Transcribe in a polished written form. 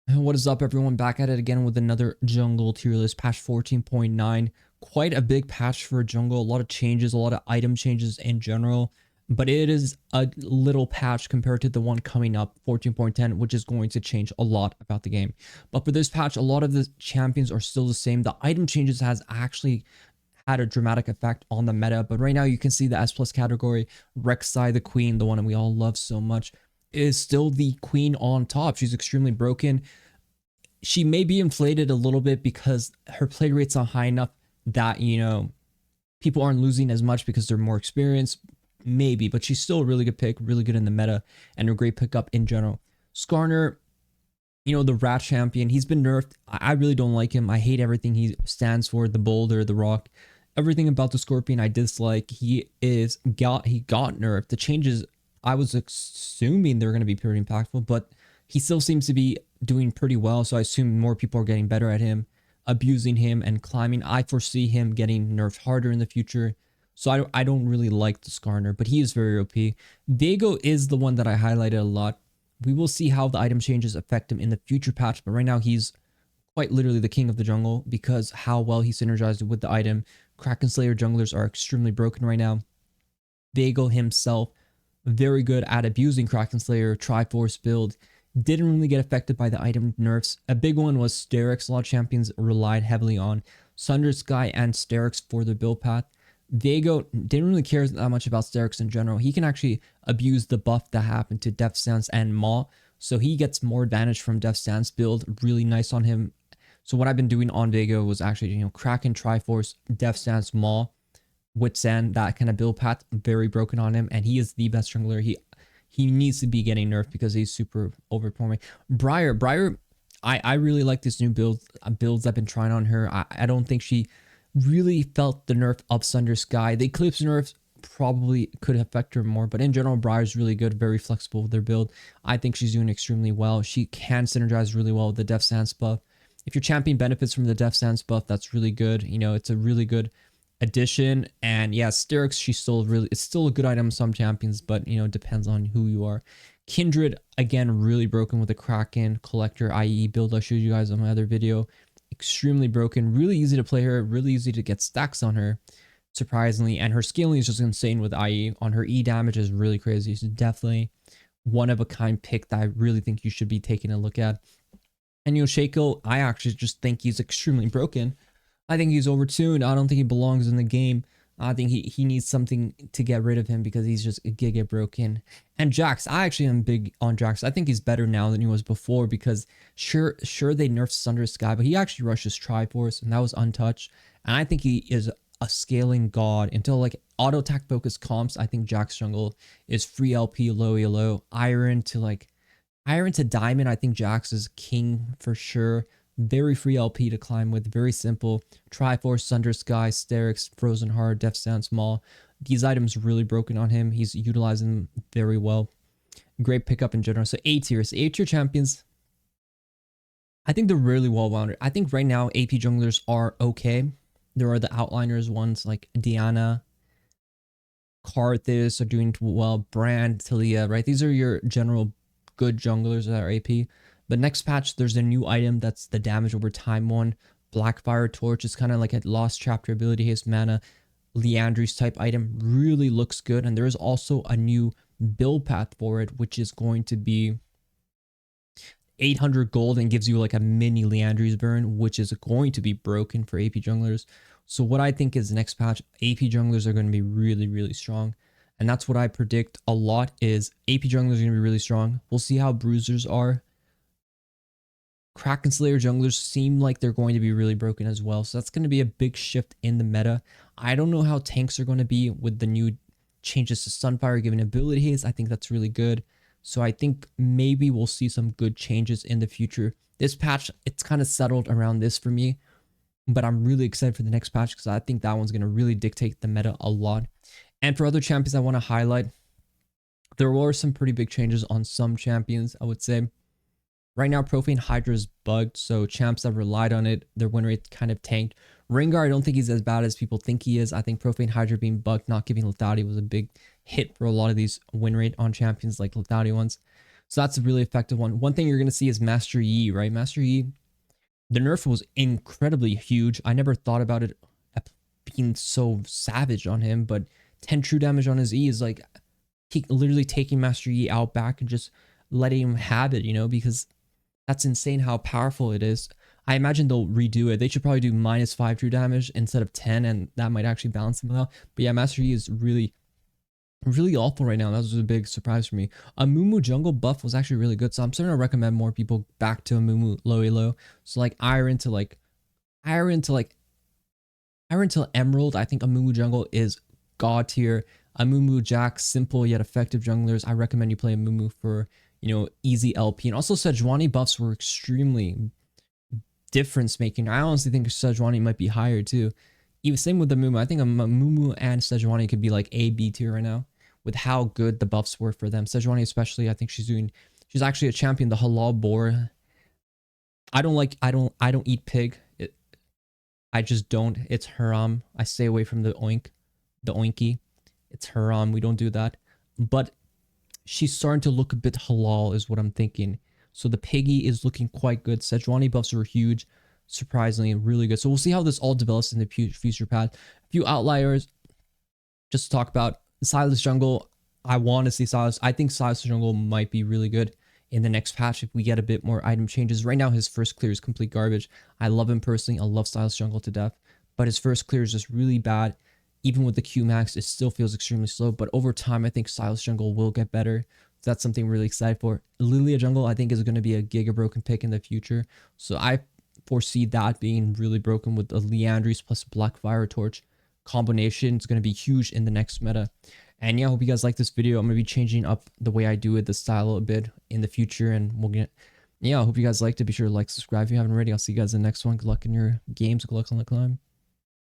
What is up, everyone? Back at it again with another jungle tier list, patch 14.9. Quite a big patch for a jungle, a lot of changes, a lot of item changes in general, but it is a little patch compared to the one coming up, 14.10, which is going to change a lot about the game. But for this patch, a lot of the champions are still the same. The item changes has actually had a dramatic effect on the meta, but right now you can see the S plus category, Rek'sai the queen, the one that we all love so much, is still the queen on top. She's extremely broken. She may be inflated a little bit because her play rate's not high enough that, people aren't losing as much because they're more experienced. Maybe, but she's still a really good pick, really good in the meta, and a great pickup in general. Skarner, the rat champion, he's been nerfed. I really don't like him. I hate everything he stands for, the boulder, the rock. Everything about the scorpion I dislike. He got nerfed. The changes, I was assuming they're going to be pretty impactful, but he still seems to be doing pretty well. So I assume more people are getting better at him, abusing him and climbing. I foresee him getting nerfed harder in the future. So I don't really like the Skarner, but he is very OP. Dago is the one that I highlighted a lot. We will see how the item changes affect him in the future patch, but right now he's quite literally the king of the jungle because how well he synergized with the item. Kraken Slayer junglers are extremely broken right now. Dago himself, very good at abusing Kraken Slayer, Triforce build. Didn't really get affected by the item nerfs. A big one was Sterix. A lot of champions relied heavily on Sunder Sky and Sterix for their build path. Dago didn't really care that much about Sterix in general. He can actually abuse the buff that happened to Death Stance and Maw, so he gets more advantage from Death Stance build. Really nice on him. So what I've been doing on Dago was actually, Kraken, Triforce, Death Stance, Maw, Witsand, that kind of build path, very broken on him, and he is the best jungler. He needs to be getting nerfed because he's super overperforming. Briar, I really like this new builds I've been trying on her. I don't think she really felt the nerf of Sunder Sky. The Eclipse nerf probably could affect her more, but in general, Briar's really good, very flexible with their build. I think she's doing extremely well. She can synergize really well with the Death Stance buff. If your champion benefits from the Death Stance buff, that's really good. It's a really good addition. And yeah, Sterix, it's still a good item some champions, but it depends on who you are. Kindred, again, really broken with the Kraken Collector, i.e. build I showed you guys on my other video. Extremely broken, really easy to play her, really easy to get stacks on her, surprisingly. And her scaling is just insane with IE. On her E damage is really crazy. So definitely one of a kind pick that I really think you should be taking a look at. And Shaco, I actually just think he's extremely broken. I think he's overtuned. I don't think he belongs in the game. I think he needs something to get rid of him because he's just giga broken. And Jax, I actually am big on Jax. I think he's better now than he was before because sure they nerfed Sunder Sky, but he actually rushes Triforce and that was untouched. And I think he is a scaling god until like auto attack focus comps. I think Jax jungle is free LP, low elo, iron to diamond. I think Jax is king for sure. Very free LP to climb with, very simple. Triforce, Sunder Sky, Sterix, Frozen Heart, Death Stance, Maw. These items really broken on him. He's utilizing them very well. Great pickup in general. So A tier. So A tier champions, I think they're really well-rounded. I think right now AP junglers are okay. There are the Outliers ones like Diana, Karthus are doing well, Brand, Talia, right? These are your general good junglers that are AP. But next patch, there's a new item that's the damage over time one. Blackfire Torch is kind of like a lost chapter ability, haste mana, Leandry's type item. Really looks good. And there is also a new build path for it, which is going to be 800 gold and gives you like a mini Leandry's burn, which is going to be broken for AP junglers. So what I think is next patch, AP junglers are going to be really, really strong. And that's what I predict a lot is AP junglers are going to be really strong. We'll see how bruisers are. Kraken Slayer junglers seem like they're going to be really broken as well. So that's going to be a big shift in the meta. I don't know how tanks are going to be with the new changes to Sunfire giving ability haste. I think that's really good. So I think maybe we'll see some good changes in the future. This patch, it's kind of settled around this for me. But I'm really excited for the next patch because I think that one's going to really dictate the meta a lot. And for other champions I want to highlight, there were some pretty big changes on some champions, I would say. Right now, Profane Hydra is bugged, so champs that relied on it, their win rate kind of tanked. Rengar, I don't think he's as bad as people think he is. I think Profane Hydra being bugged, not giving lethality was a big hit for a lot of these win rate on champions like lethality ones. So that's a really effective one. One thing you're going to see is Master Yi, right? Master Yi, the nerf was incredibly huge. I never thought about it being so savage on him, but 10 true damage on his E is like literally taking Master Yi out back and just letting him have it, you know, because that's insane how powerful it is. I imagine they'll redo it. They should probably do -5 true damage instead of 10, and that might actually balance them out. But yeah, Master Yi is really, really awful right now. That was a big surprise for me. A Mumu jungle buff was actually really good, so I'm starting to recommend more people back to a Mumu low elo. So like Iron to Emerald. I think a Mumu jungle is god tier. A Mumu Jack, simple yet effective junglers. I recommend you play a Mumu for, you know, easy LP. And also Sejuani buffs were extremely difference making. I honestly think Sejuani might be higher too. Even same with the Mumu. I think a Mumu and Sejuani could be like A, B tier right now with how good the buffs were for them. Sejuani especially, I think she's actually a champion. The halal boar. I don't eat pig. I just don't. It's haram. I stay away from the oinky. It's haram. We don't do that. But she's starting to look a bit halal is what I'm thinking. So the piggy is looking quite good. Sejuani buffs are huge. Surprisingly, really good. So we'll see how this all develops in the future path. A few outliers. Just to talk about Silas Jungle. I want to see Silas. I think Silas Jungle might be really good in the next patch if we get a bit more item changes. Right now, his first clear is complete garbage. I love him personally. I love Silas Jungle to death. But his first clear is just really bad. Even with the Q max, it still feels extremely slow. But over time, I think Silas Jungle will get better. So that's something we're really excited for. Lilia Jungle, I think, is going to be a giga broken pick in the future. So I foresee that being really broken with the Leandries plus Black Fire Torch combination. It's going to be huge in the next meta. And yeah, I hope you guys like this video. I'm going to be changing up the way I do it, the style a bit in the future. And we'll get, yeah, I hope you guys liked it. Be sure to like, subscribe if you haven't already. I'll see you guys in the next one. Good luck in your games. Good luck on the climb.